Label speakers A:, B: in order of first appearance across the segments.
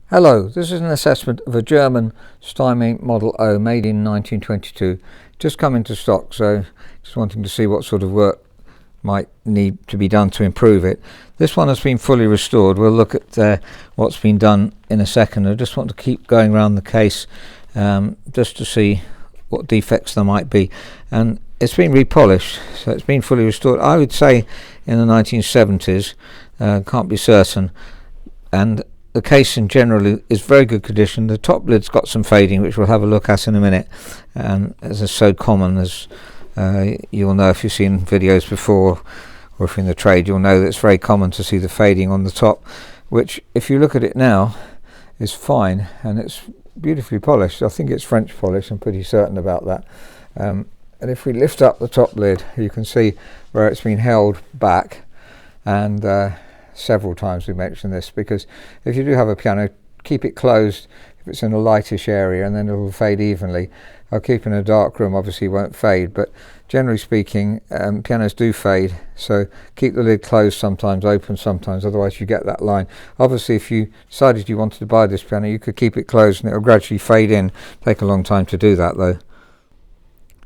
A: Hello, this is an assessment of a German Steinway Model O made in 1922. Just come into stock, so just wanting to see what sort of work might need to be done to improve it. This one has been fully restored. We'll look at what's been done in a second. I just want to keep going around the case just to see what defects there might be. And it's been repolished, so it's been fully restored. I would say in the 1970s, can't be certain. And the case in general is very good condition. The top lid's got some fading, which we'll have a look at in a minute, and as is so common, as you'll know if you've seen videos before, or if you're in the trade, you'll know that it's very common to see the fading on the top, which if you look at it now is fine, and it's beautifully polished. I think it's French polish, I'm pretty certain about that. And if we lift up the top lid, you can see where it's been held back, and several times we mentioned this, because if you do have a piano, keep it closed if it's in a lightish area, and then it will fade evenly. I'll keep in a dark room, obviously won't fade, but generally speaking pianos do fade, so keep the lid closed sometimes, open sometimes, otherwise you get that line. Obviously if you decided you wanted to buy this piano, you could keep it closed and it will gradually fade in. Take a long time to do that though.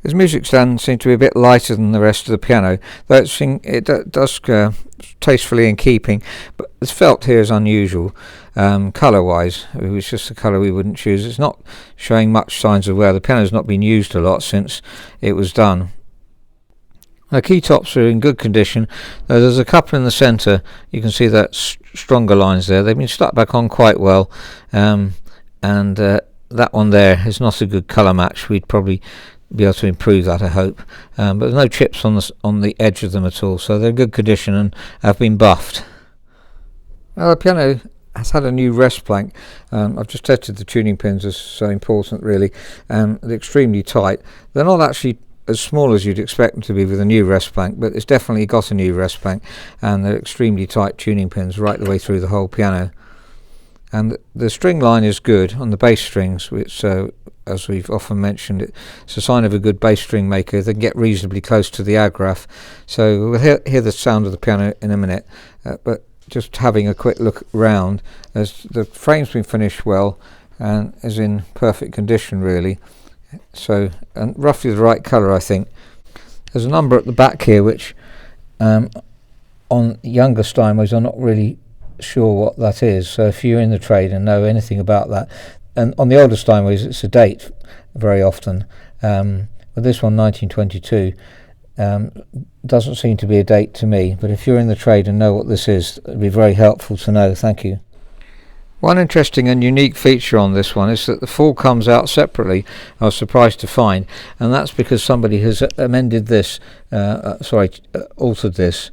A: His music stand seems to be a bit lighter than the rest of the piano, though it does tastefully in keeping, but the felt here is unusual. Colour-wise, it was just a colour we wouldn't choose. It's not showing much signs of wear. The piano's not been used a lot since it was done. The key tops are in good condition. There's a couple in the centre. You can see that stronger lines there. They've been stuck back on quite well, and that one there is not a good colour match. We'd probably be able to improve that, I hope, but there's no chips on the edge of them at all, so they're in good condition and have been buffed. Now the piano has had a new rest plank. I've just tested the tuning pins, as so important really, and they're extremely tight. They're not actually as small as you'd expect them to be with a new rest plank, but it's definitely got a new rest plank, and they're extremely tight tuning pins right the way through the whole piano. And the string line is good on the bass strings, which as we've often mentioned, it's a sign of a good bass string maker. They can get reasonably close to the agraff, so we'll hear the sound of the piano in a minute, but just having a quick look around, as the frame's been finished well and is in perfect condition really, so, and roughly the right colour I think. There's a number at the back here which on younger Steinways I'm not really sure what that is, so if you're in the trade and know anything about that, and on the older Steinways it's a date very often, but this one 1922 doesn't seem to be a date to me, but if you're in the trade and know what this is, it would be very helpful to know. Thank you. One interesting and unique feature on this one is that the fall comes out separately. I was surprised to find, and that's because somebody has amended this, altered this.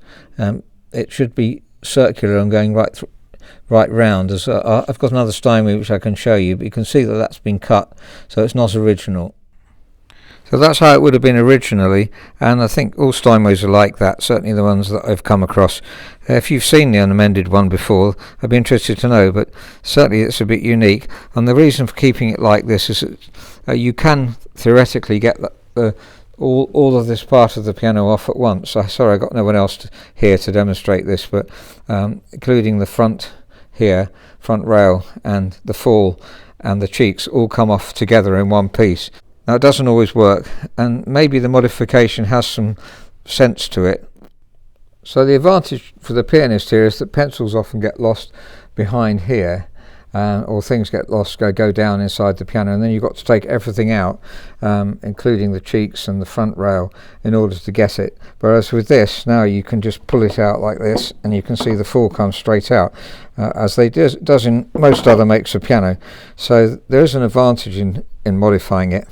A: It should be circular and going right round. As I've got another Steinway which I can show you, but you can see that that's been cut, so it's not original. So that's how it would have been originally, and I think all Steinways are like that, certainly the ones that I've come across. If you've seen the unamended one before, I'd be interested to know, but certainly it's a bit unique. And the reason for keeping it like this is that you can theoretically get all of this part of the piano off at once. Sorry, I've got no one else here to demonstrate this, but including the front here, front rail, and the fall and the cheeks all come off together in one piece. Now it doesn't always work, and maybe the modification has some sense to it. So the advantage for the pianist here is that pencils often get lost behind here, or things get lost, go down inside the piano, and then you've got to take everything out, including the cheeks and the front rail, in order to get it. Whereas with this, now you can just pull it out like this, and you can see the fall come straight out, as they does in most other makes of piano. So there is an advantage in modifying it.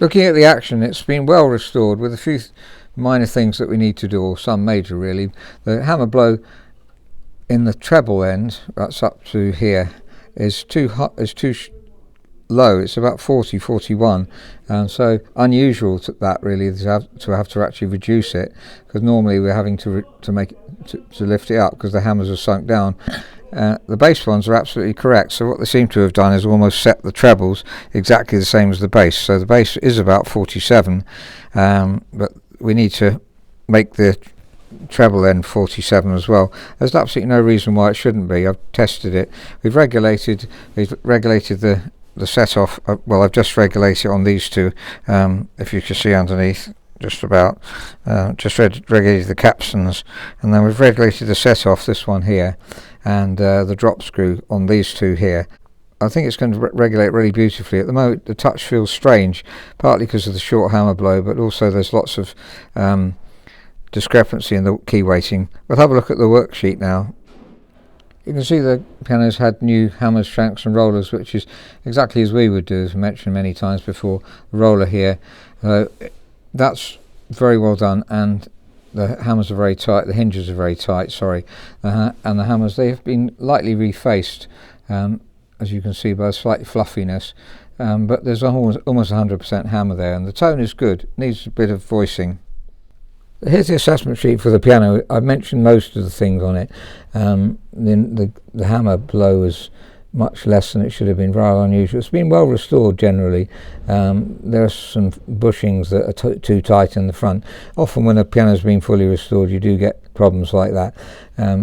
A: Looking at the action, it's been well restored with a few minor things that we need to do, or some major really. The hammer blow in the treble end, that's up to here, is too low. It's about 41, and so unusual to that really to have to actually reduce it, because normally we're having to lift it up because the hammers are sunk down. The bass ones are absolutely correct, so what they seem to have done is almost set the trebles exactly the same as the bass. So the bass is about 47, but we need to make the treble end 47 as well. There's absolutely no reason why it shouldn't be. I've tested it. We've regulated the set off. Well, I've just regulated it on these two, if you can see underneath, just about. Just regulated the capstans, and then we've regulated the set off, this one here, and the drop screw on these two here. I think it's going to regulate really beautifully. At the moment the touch feels strange, partly because of the short hammer blow, but also there's lots of discrepancy in the key weighting. We'll have a look at the worksheet now. You can see the piano's had new hammers, shanks and rollers, which is exactly as we would do, as I mentioned many times before. The roller here, that's very well done, and the hammers are very tight, the hinges are very tight, sorry, and the hammers, they have been lightly refaced, as you can see, by a slight fluffiness, but there's almost 100% hammer there, and the tone is good, needs a bit of voicing. Here's the assessment sheet for the piano. I've mentioned most of the things on it. The hammer blow is much less than it should have been, rather unusual. It's been well restored generally. There are some bushings that are too tight in the front. Often when a piano's been fully restored you do get problems like that,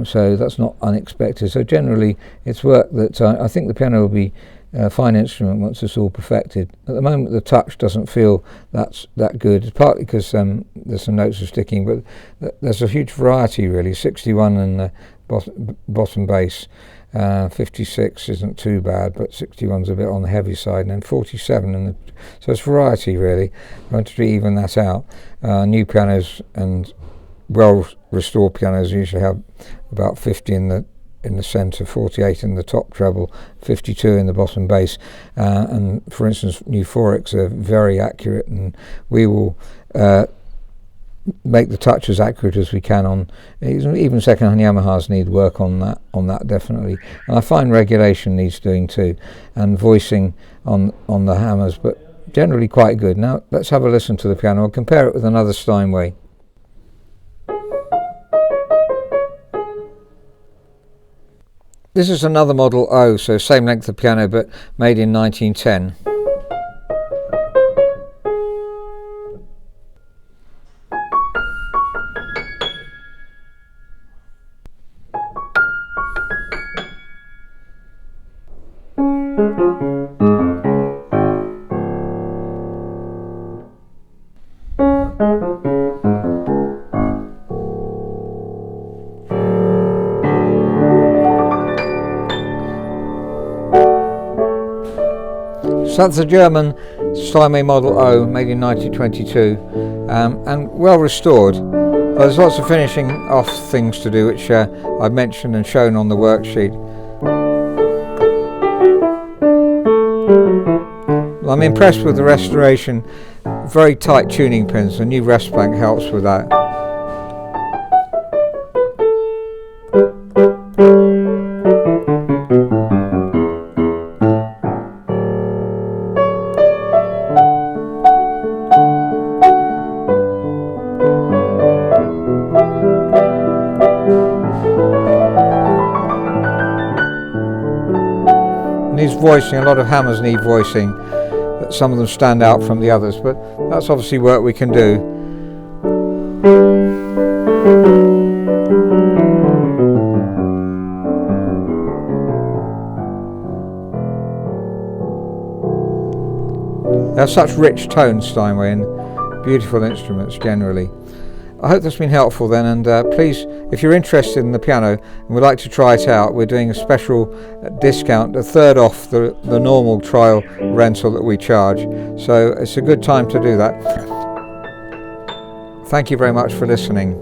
A: so that's not unexpected. So generally it's work that I think the piano will be a fine instrument once it's all perfected. At the moment the touch doesn't feel that good. It's partly because there's some notes are sticking, but there's a huge variety really. 61 in the bottom bass, 56 isn't too bad, but 61's a bit on the heavy side, and then 47 in the, so it's variety really. I want to even that out. New pianos and well restored pianos usually have about 50 in the centre, 48 in the top treble, 52 in the bottom bass, and for instance new Forex are very accurate, and we will make the touch as accurate as we can on even second-hand Yamahas. Need work on that definitely, and I find regulation needs doing too, and voicing on the hammers, but generally quite good. Now let's have a listen to the piano. I'll compare it with another Steinway. This is another Model O, so same length of piano but made in 1910. So that's a German Steinway Model O made in 1922, and well restored. But there's lots of finishing off things to do, which I've mentioned and shown on the worksheet. I'm impressed with the restoration. Very tight tuning pins. The new rest bank helps with that. Needs voicing. A lot of hammers need voicing. Some of them stand out from the others, but that's obviously work we can do. They have such rich tones, Steinway, and beautiful instruments generally. I hope that's been helpful then, and please, if you're interested in the piano and would like to try it out, we're doing a special discount, a third off the normal trial rental that we charge, so it's a good time to do that. Thank you very much for listening.